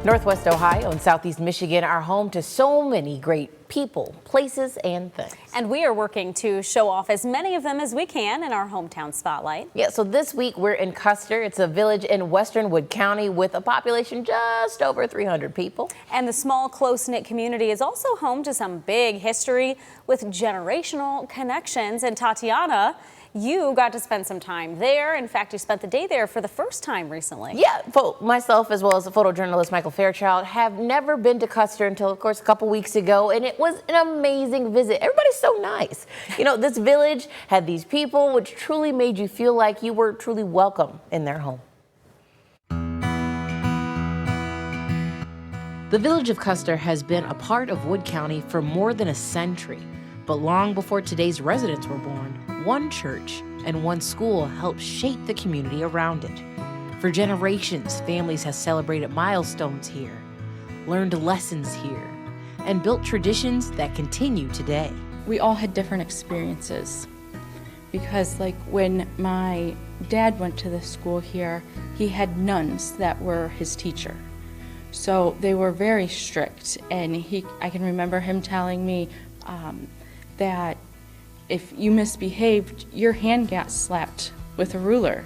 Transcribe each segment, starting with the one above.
Northwest Ohio and Southeast Michigan are home to so many great people, places, and things. And we are working to show off as many of them as we can in our hometown spotlight. Yeah, so this week we're in Custar. It's a village in western Wood County with a population just over 300 people. And the small, close-knit community is also home to some big history with generational connections. And Tatiana, you got to spend some time there. In fact, you spent the day there for the first time recently. Yeah, myself as well as the photojournalist Michael Fairchild have never been to Custar until, of course, a couple weeks ago, and it was an amazing visit. Everybody's so nice. You know, this village had these people which truly made you feel like you were truly welcome in their home. The village of Custar has been a part of Wood County for more than a century, but long before today's residents were born, one church and one school helped shape the community around it. For generations, families have celebrated milestones here, learned lessons here, and built traditions that continue today. We all had different experiences because, like, when my dad went to the school here, he had nuns that were his teacher. So they were very strict, and I can remember him telling me that if you misbehaved, your hand got slapped with a ruler.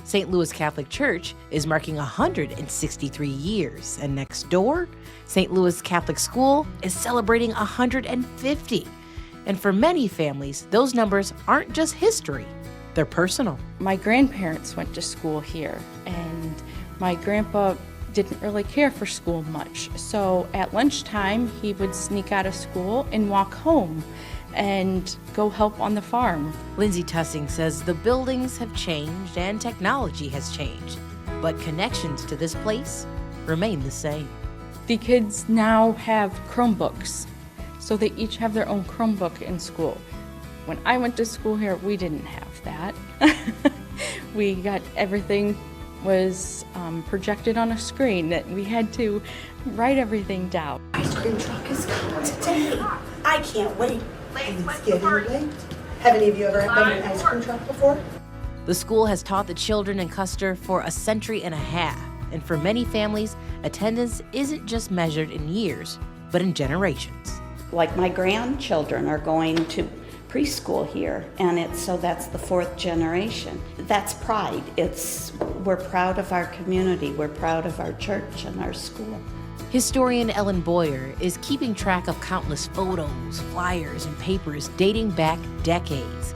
St. Louis Catholic Church is marking 163 years, and next door, St. Louis Catholic School is celebrating 150. And for many families, those numbers aren't just history, they're personal. My grandparents went to school here, and my grandpa didn't really care for school much. So at lunchtime, he would sneak out of school and walk home and go help on the farm. Lindsay Tussing says the buildings have changed and technology has changed, but connections to this place remain the same. The kids now have Chromebooks, so they each have their own Chromebook in school. When I went to school here, we didn't have that. We got everything was projected on a screen that we had to write everything down. Ice cream truck is coming today. I can't wait. It's getting late. Have any of you ever been in an ice cream truck before? The school has taught the children in Custar for a century and a half, and for many families, attendance isn't just measured in years, but in generations. Like my grandchildren are going to preschool here, and so that's the fourth generation. That's pride. We're proud of our community. We're proud of our church and our school. Historian Ellen Boyer is keeping track of countless photos, flyers, and papers dating back decades.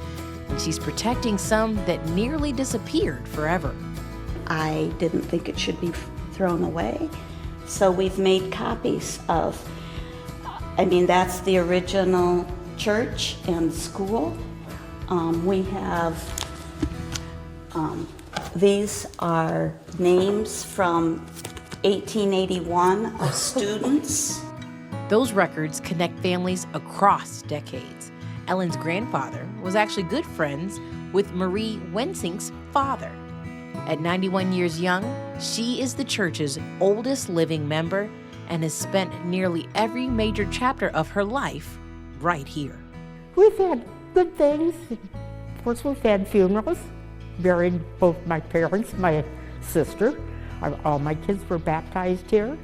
And she's protecting some that nearly disappeared forever. I didn't think it should be thrown away, so we've made copies of, that's the original church and school. We have, these are names from 1881 of students. Those records connect families across decades. Ellen's grandfather was actually good friends with Marie Wensink's father. At 91 years young, she is the church's oldest living member and has spent nearly every major chapter of her life right here. We've had good things. Of course, we've had funerals, buried both my parents, my sister. All my kids were baptized here,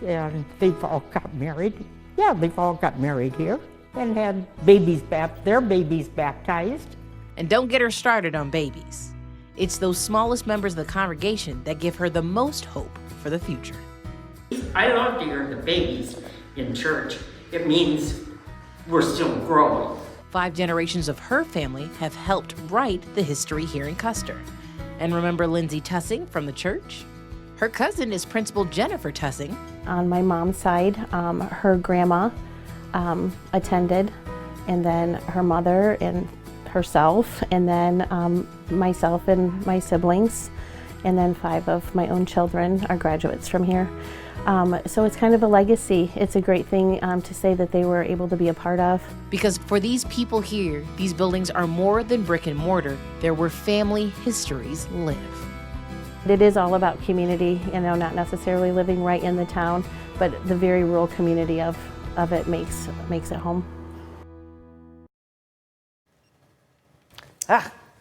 and they've all got married. Yeah, they've all got married here and had their babies baptized. And don't get her started on babies. It's those smallest members of the congregation that give her the most hope for the future. I love to hear the babies in church. It means we're still growing. 5 generations of her family have helped write the history here in Custar. And remember Lindsay Tussing from the church? Her cousin is Principal Jennifer Tussing. On my mom's side, her grandma attended, and then her mother and herself, and then myself and my siblings, and then 5 of my own children are graduates from here. So it's kind of a legacy. It's a great thing to say that they were able to be a part of. Because for these people here, these buildings are more than brick and mortar. They're where family histories live. It is all about community, not necessarily living right in the town, but the very rural community of it makes it home.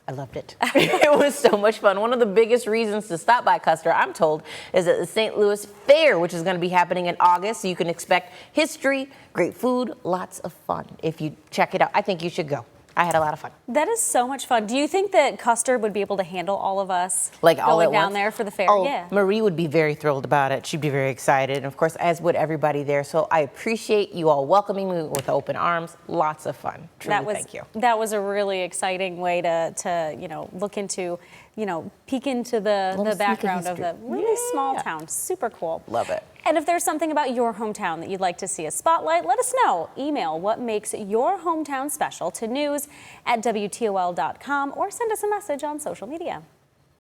I loved it. It was so much fun. One of the biggest reasons to stop by Custar, I'm told, is at the St. Louis Fair, which is going to be happening in August. So you can expect history, great food, lots of fun. If you check it out, I think you should go. I had a lot of fun. That is so much fun. Do you think that Custar would be able to handle all of us Like all going at down once? there for the fair? Oh, Yeah. Marie would be very thrilled about it. She'd be very excited. And of course, as would everybody there. So I appreciate you all welcoming me with open arms. Lots of fun. Truly, thank you. That was a really exciting way to look into, peek into the background of the really small town. Super cool. Love it. And if there's something about your hometown that you'd like to see a spotlight, let us know. Email what makes your hometown special to news@WTOL.com or send us a message on social media.